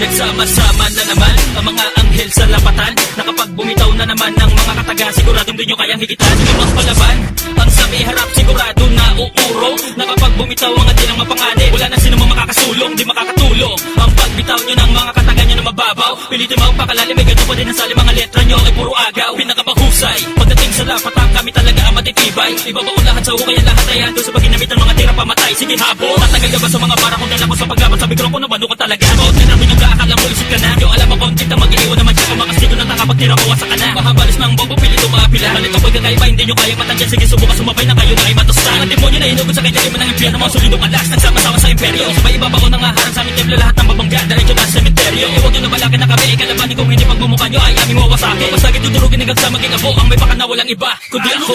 Pinagsama-sama na naman ang mga anghel sa lapatan, na kapag bumitaw na naman ng mga kataga, siguradong di nyo kayang higitan. Limang palaban, ang sa may harap sigurado na uuro, na kapag bumitaw mga dilang mapangani, wala na sino makakasulong, di makakatulong. Ang pagbitaw nyo ng mga kataga nyo na mababaw, pilitin mo ang pakalalim, may ganito pa din ang sali, mga letra nyo ay puro agaw. Pinakamahusay, pagdating sa lapatan kami talaga ang matitibay. Ibaba ko lahat sa hukay, lahat ay hando sa pagginamit ng mga tira pamatay. Sige habol, tatagal ka ba sa mga para kung nalako sa paglaban sa mikropono, bano ko talaga. Bawat na namin yung kaakala mo, isip ka na. Yung alam mo konti na mag-iiwan naman siya, kung makasigo ng nakapagtira ko, wasa ka na. Mahabalis ng bobo, pilit umapila. Malito pagkakaiba, hindi nyo kaya matangyan. Sige subukan sumabay na kayo na ay matustan. Ang demonyo na hinugod sa kanya, lima ng impyerno, mga solidong alas, nagsama-sama sa imperyo. Sabay ibaba ko nang haharang sa aming templo, lahat ng babangga, diretso na sa sementeryo. Huwag nyo na balakin na kami, ikalabanin kung hindi pagmumukha nyo ay aming wawasake. Masagit dudurugin hanggang sa maging abo, ang may baka na walang iba, kundi ako.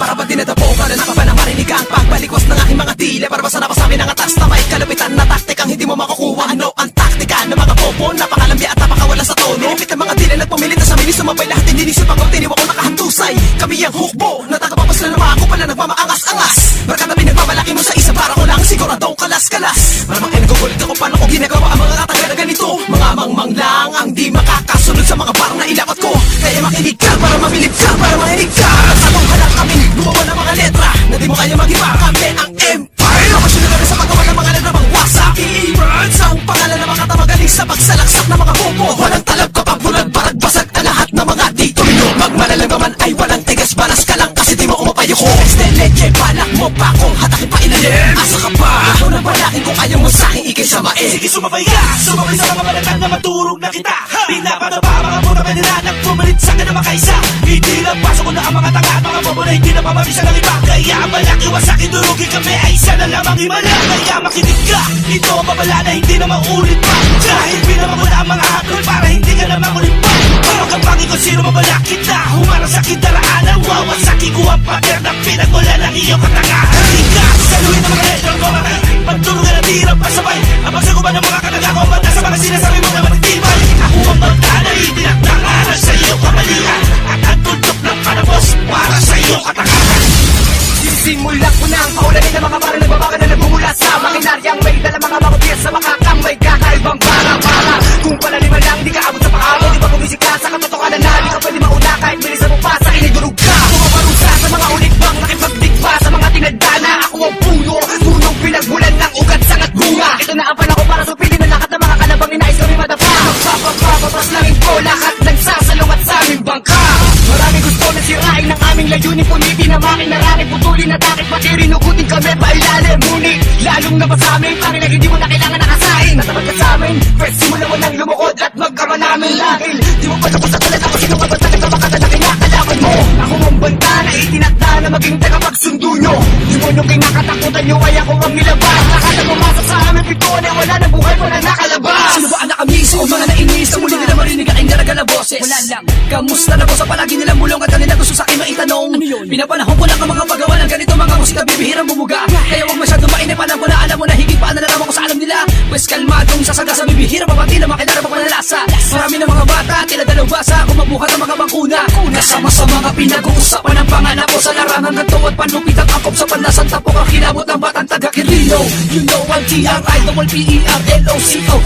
Para ba dinadapo ka na naka ba na marinig ang pagbalikwas ng aking mga tila? Para ba sana pa sabi ng atas na may kalupitan na taktikang hindi mo makukuha? Ano ang taktika ng mga popo? Napakalambi at napakawala sa tono. Ipit ang mga tila nagpumilit na sa minis, sumabay lahat hindi nisip ako, tiniwa ko nakahantusay. Kami ang hukbo, natagapapas na naman ako pala nagmamaangas-angas. Barkatabi nagmamalaki mo sa isa para ko lang siguradong kalas-kalas. Maramang ay nagugulit ako paano ko ginagawa ang mga kataga na ganito. Mga mangmang lang ang di makakasunod sa mga parang na ilakot ko. Kaya makinig ka para mabilib ka, para mahinig ka. Sa tong halang kami, gumawa ng mga letra na di mo kaya mag-iba. Kami ang empire, mapasunod kami sa paggawa ng mga letra pangwasak. Keywords ang pangalan ng mga tamagaling sa pagsalaksak ng mga bobo. Walang talab kapag bulag, barag basag ang lahat ng mga di tumino. Magmalalang naman ay walang tigas, balas ka lang kasi di mo umapayo ko. Exteleche, balak mo pa kung hatakin pa ilalim. Asa ka pa? Ako na balakin kung ayaw mo sa'king ikay samain. Sige sumabay ka, sumabay sa mga malakad na maturog na kita. Pinapadaba mga muna kanila na pumalit sa akin na makaisa. Hindi lang pasok ko na ang mga tanga at mga bobo na hindi na pamabisa ng iba. Kaya malaki wasakin durugin kami ay isa na lamang himala. Kaya makinig ka, ito ang babala na hindi na maulit pa. Dahil binama ko na ang mga hatol para hindi ka na makulit pa. Para kapangin ko sino mabala kita, humarang sa kindaraanan. Wawasakin ko ang pader na pinagmula ng iyong katangahan. Halika, saluhin ang mga letter ko, pagturugan ang tirang pasabay. Ang pagsaguban ng mga kataga ko, mata sa mga sinasabi mo na matitibay. Ako ang magta na itinagtangaran sa iyong kamalian, at ang tutok ng panabos para sa iyong katangahan. Simulan ko na ang paulanin ng mga parang nagbabaga na nagmumula sa makinaryang may dala mga makutir sa makakang may kakaibang para. Kung palaliman lang di ka abot sa paamo, di ba kumisik ka sa katotohanan na di ka pwede mauna kahit bilisan mo pa sa inigurog ka. Pumaparusa sa mga ulit bang nakipagdigpa sa mga tinagdana. Ako ang puno, punong pinagmulan ng ugat sangat bunga. Ito na ang panahon para supilin ng lahat ng mga kalabang ninais kami madapa. Magpapapapapras lang ito lahat nagsasalong at sa aming bangka. Maraming gusto na sirain ng aming layunin, punitin na makinarami, putulin na takip pati rinugutin kami pailalim. Ngunit lalong na sa amin, pangin na hindi mo na kailangan nakasain. Natabag ka sa amin, pwede simula mo nang lumukod at magkama namin lahil. Di mo pa tapos sa talat ako, sino ka ba talaga makata na kinakalaban mo? Ako ang banta na itinakda na maging tagapagsundo nyo. Di mo nyo kinakatakutan nyo ay ako ang nilabas. Lahat na pumasok sa amin pituan ay wala ng buhay, wala nakalabas. Sino ba ang nakamiso? Mga nainis na muli nila marinig ang inaraga na boses. Wala lang, kamusta na po sa palagi nilang bulong at kanila gusto sa akin maitanong. Pinapanahon ko lang ang mga paggawa ng ganito mga musika bibihirang bumuga. Kaya huwag masyado mainip, alam ko na alam mo na higit pa nalalaman ko sa alam nila. Pues kalmadong sasaga sa bibihira papatila makilala pa panalasa. Marami ng mga bata tila dalawasa kung mabuhat ang mga bangkuna. Kasama sa mga pinag-uusapan ng panganak ko sa larangan ganto at panlupit ang akop sa panlasan tapok ang kilabot ng batang taga-Quirino. You know I'm T-R-I-P-E-R-L-O-C-O.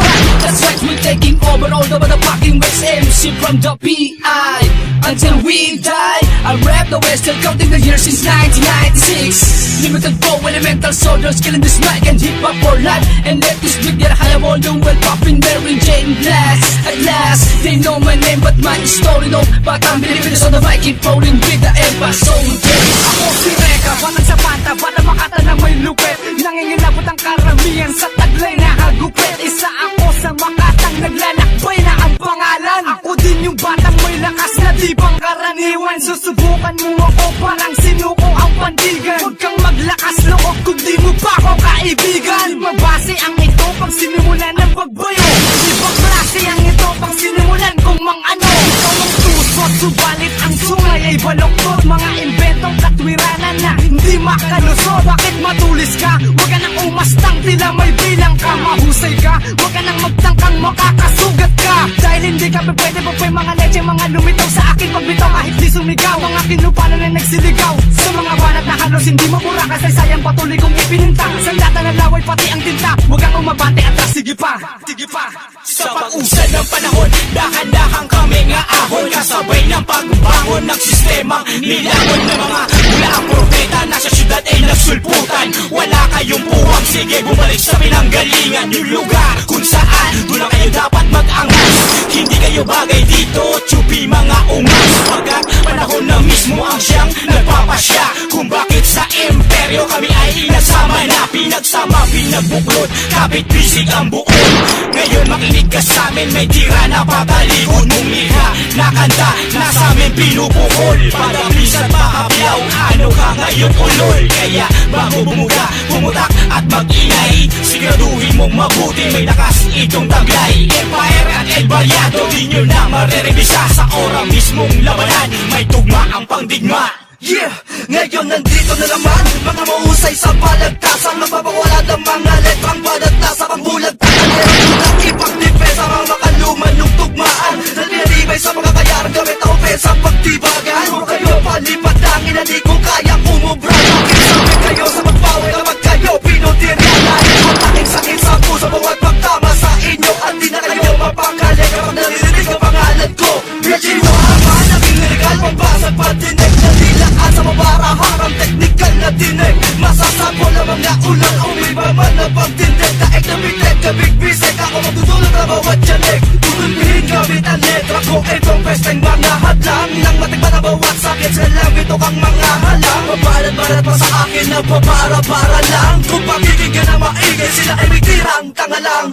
That's right, we're taking over all the motherfucking West MC from the P.I. Until we die, I rap the West, still counting the years since 1996. Limited flow, elemental soldiers killing this mic and hip-hop for life. And let this big get a higher volume while popping Mary Jane Blast. At last, they know my name but my story no. But I'm believing on the mic, keep rolling with the Elba Soldier. Ako si Reka, walang sapata, para makata na may lupet. Nangingilabot ang karamihan sa taglay na hagupit. Isa ako sa makatang naglalakbay na ang pangalan. Ako din yung batang may lakas na di pang karaniwan. Susubukan mo ako parang sinuko ang pandigan. Huwag kang maglakas loob kung di mo pa ako kaibigan. Mabase ang ito pag sinimulan ng pagbayo. Ibang klase ang ito pag sinimulan kung mang ano. Ikaw ang tusot, subalit ang sungay ay baloktot. Mga inventong katwiranan na hindi makalusot. Bakit matulis ka? Huwag ka nang umastang tila may bilang ka. Mahusay ka, Huwag ka nang magtangkang makakasugat ka. Dahil hindi ka pwede pa pa mga leche, mga lumitaw sa akin pagbitaw kahit di sumigaw. Mga kinupanan na nagsiligaw sa mga banat na halos hindi mapura kasi sayang patuloy kong ipininta. Sa lata ng laway pati ang tinta, huwag kang umabante atras, sige pa, sige pa. Sa pag-usad ng panahon, dahan-dahan kami nga ahon. Kasabay ng pagbangon ng sistemang nilagon ng mga mula ang propeta. Nasa syudad ay nagsulputan. Wala kayong puwang, sige bumalik sa pinanggalingan. Yung lugar kung saan doon lang kayo dapat mag-angas. Hindi kayo bagay dito, tsupi mga ungas. Pagkat panahon na mismo ang siyang nagpapasya kung bakit sa imperyo kami ay nasama na. Pinagsama, pinagbuklod, kapit bisig ang buon. Ngayon makinig ka sa amin, may tira na patalikod mong liha na kanta na sa amin pinupukol. Padablis at mahabiyaw, ano ka ngayon ulol? Kaya bago bumuga, pumutak at mag-ingay, siguraduhin mong mabuti may lakas itong taglay. Empire at El Variado, di nyo na marerebisa. Sa ora mismong labanan, may tugma ang pangdigma. Yeah! Ngayon nandito na naman mga mausay sa balagtasan. Magpapawala ng mga letrang balat sa pangbulag. Ang ipagdipesa mga makaluman ng tugmaan. Nalinalibay sa mga kayarang gamit na opesa pagtibagan. Kung kayo palipat lang inali kung kaya kumubra. Sabi kayo sa magpawin kapag kayo pinutiryanan. Ang aking sakit sa puso bawat pagtama sa inyo. At di na kayo mapakali kapag naririnig ang pangalan ko. Virgin Mama, naging legal pambasag patinig na nilaan sa mabarahan ang teknikal na dinig. Masasabo na mga ulan o may baman na pagtindig. Daig na bitig, kabig bisig ako magtutulog na bawat yanig. Tutulbihin gamit ang letra ko itong pesteng mga hadlang. Nang matigba na bawat sakit sa ito kang mga halang. Mabalat-balat pa sa akin na pabara-para lang. Kung pakikinggan na maingay sila ay may tirang tanga lang.